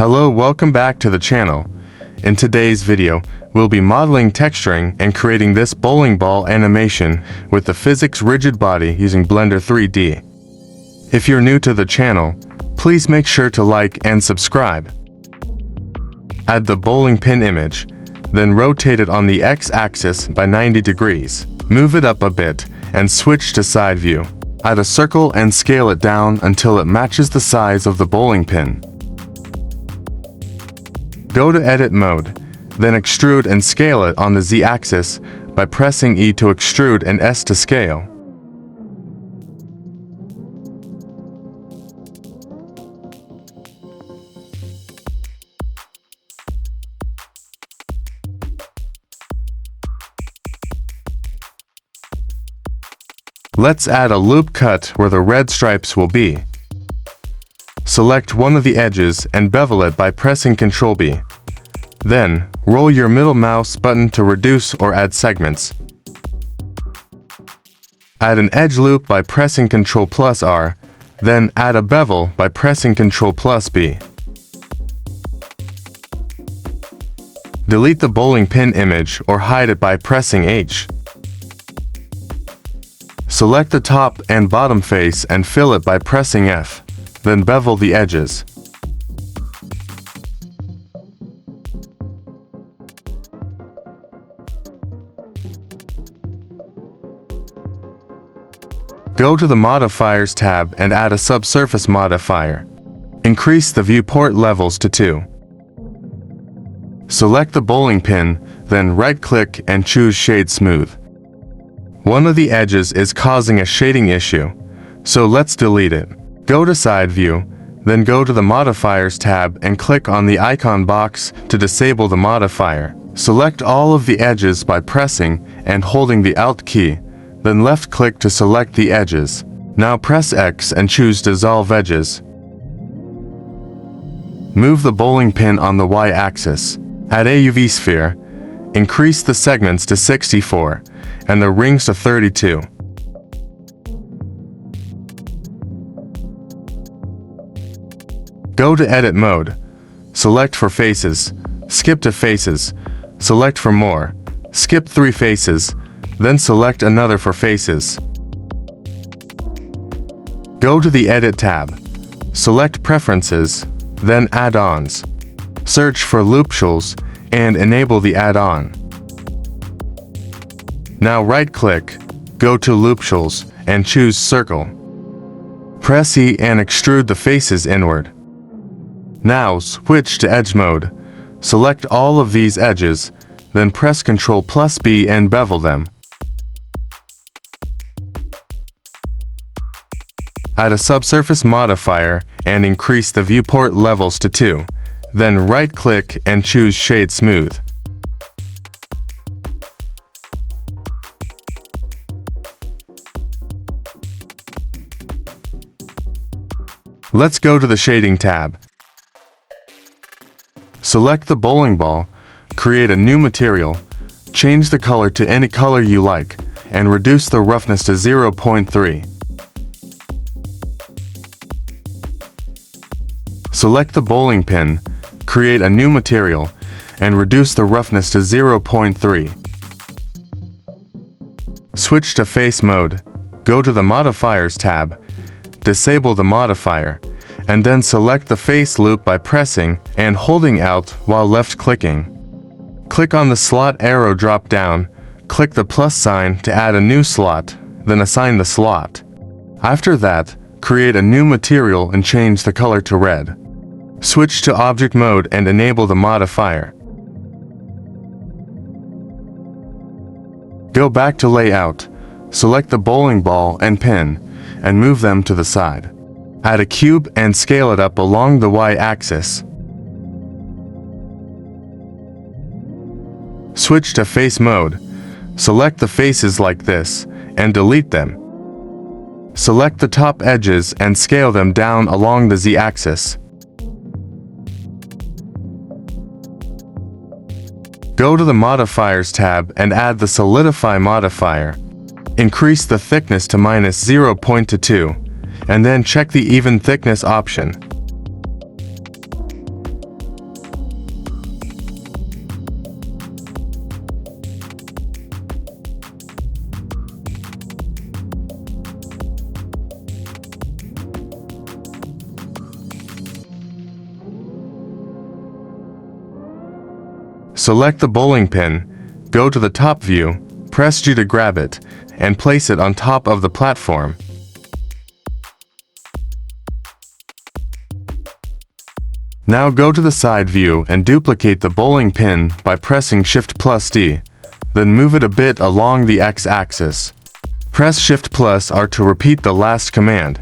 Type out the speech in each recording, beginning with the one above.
Hello, welcome back to the channel. In today's video, we'll be modeling, texturing, and creating this bowling ball animation with the physics rigid body using Blender 3D. If you're new to the channel, please make sure to like and subscribe. Add the bowling pin image, then rotate it on the X-axis by 90 degrees. Move it up a bit and switch to side view. Add a circle and scale it down until it matches the size of the bowling pin. Go to Edit mode, then extrude and scale it on the Z-axis by pressing E to extrude and S to scale. Let's add a loop cut where the red stripes will be. Select one of the edges and bevel it by pressing Ctrl B. Then, roll your middle mouse button to reduce or add segments. Add an edge loop by pressing Ctrl plus R, then add a bevel by pressing Ctrl plus B. Delete the bowling pin image or hide it by pressing H. Select the top and bottom face and fill it by pressing F, then bevel the edges. Go to the Modifiers tab and add a subsurface modifier. Increase the viewport levels to 2. Select the bowling pin, then right-click and choose Shade Smooth. One of the edges is causing a shading issue, so let's delete it. Go to Side View, then go to the Modifiers tab and click on the icon box to disable the modifier. Select all of the edges by pressing and holding the Alt key, then left-click to select the edges. Now press X and choose Dissolve Edges. Move the bowling pin on the Y-axis. Add a UV sphere. Increase the segments to 64 and the rings to 32. Go to Edit mode. Select for faces. Skip to faces. Select for more. Skip 3 faces. Then select another for faces. Go to the Edit tab. Select Preferences, then Add-ons. Search for Loopshells and enable the add-on. Now right-click, go to Loopshells, and choose Circle. Press E and extrude the faces inward. Now switch to Edge mode. Select all of these edges, then press Ctrl plus B and bevel them. Add a subsurface modifier and increase the viewport levels to 2. Then right-click and choose Shade Smooth. Let's go to the Shading tab. Select the bowling ball, create a new material, change the color to any color you like, and reduce the roughness to 0.3. Select the bowling pin, create a new material, and reduce the roughness to 0.3. Switch to Face mode, go to the Modifiers tab, disable the modifier, and then select the face loop by pressing and holding Alt while left-clicking. Click on the slot arrow drop-down, click the plus sign to add a new slot, then assign the slot. After that, create a new material and change the color to red. Switch to Object mode and enable the modifier. Go back to Layout, select the bowling ball and pin, and move them to the side. Add a cube and scale it up along the Y-axis. Switch to Face mode. Select the faces like this, and delete them. Select the top edges and scale them down along the Z-axis. Go to the Modifiers tab and add the Solidify modifier. Increase the thickness to -0.2, and then check the Even Thickness option. Select the bowling pin, go to the top view, press G to grab it, and place it on top of the platform. Now go to the side view and duplicate the bowling pin by pressing Shift+D. Then move it a bit along the X-axis. Press Shift+R to repeat the last command.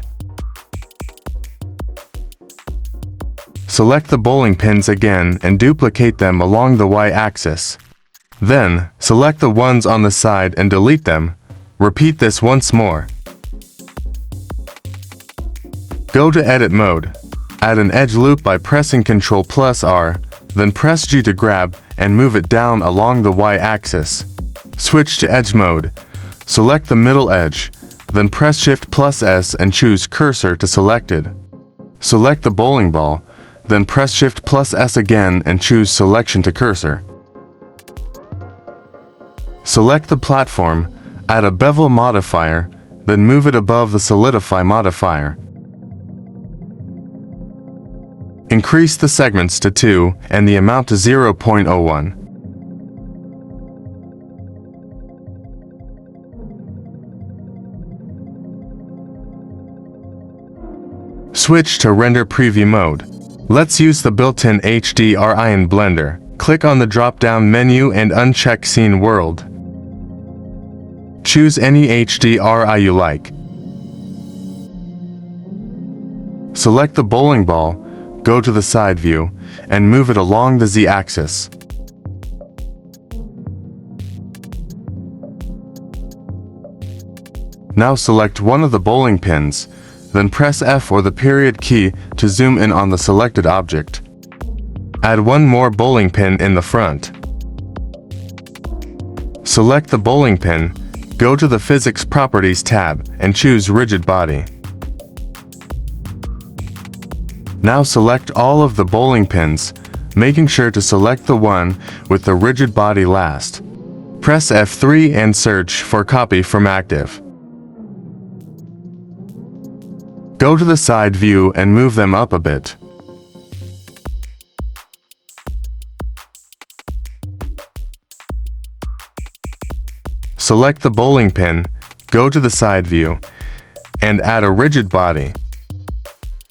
Select the bowling pins again and duplicate them along the Y-axis. Then, select the ones on the side and delete them. Repeat this once more. Go to Edit Mode. Add an edge loop by pressing Ctrl+R, then press G to grab and move it down along the Y-axis. Switch to Edge Mode. Select the middle edge, then press Shift+S and choose Cursor to Selected. Select the bowling ball, then press Shift+S again and choose Selection to Cursor. Select the platform, add a bevel modifier, then move it above the solidify modifier. Increase the segments to 2 and the amount to 0.01. Switch to Render Preview mode. Let's use the built-in HDRI in Blender. Click on the drop-down menu and uncheck Scene World. Choose any HDRI you like. Select the bowling ball, go to the side view, and move it along the Z-axis. Now select one of the bowling pins, then press F or the period key to zoom in on the selected object. Add one more bowling pin in the front. Select the bowling pin, go to the Physics Properties tab, and choose Rigid Body. Now select all of the bowling pins, making sure to select the one with the rigid body last. Press F3 and search for Copy from Active. Go to the side view and move them up a bit. Select the bowling pin, go to the side view, and add a rigid body.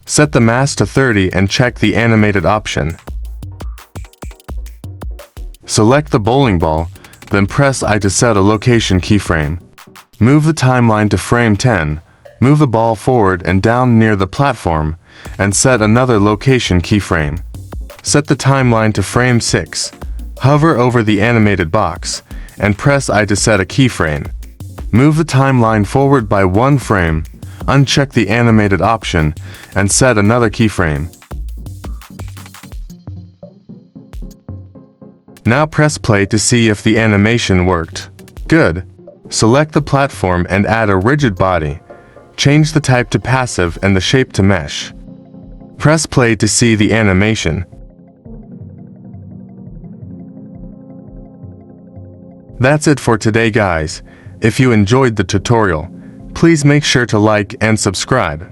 Set the mass to 30 and check the animated option. Select the bowling ball, then press I to set a location keyframe. Move the timeline to frame 10. Move the ball forward and down near the platform, and set another location keyframe. Set the timeline to frame 6. Hover over the animated box, and press I to set a keyframe. Move the timeline forward by 1 frame, uncheck the animated option, and set another keyframe. Now press play to see if the animation worked. Good. Select the platform and add a rigid body. Change the type to passive and the shape to mesh. Press play to see the animation. That's it for today, guys. If you enjoyed the tutorial, please make sure to like and subscribe.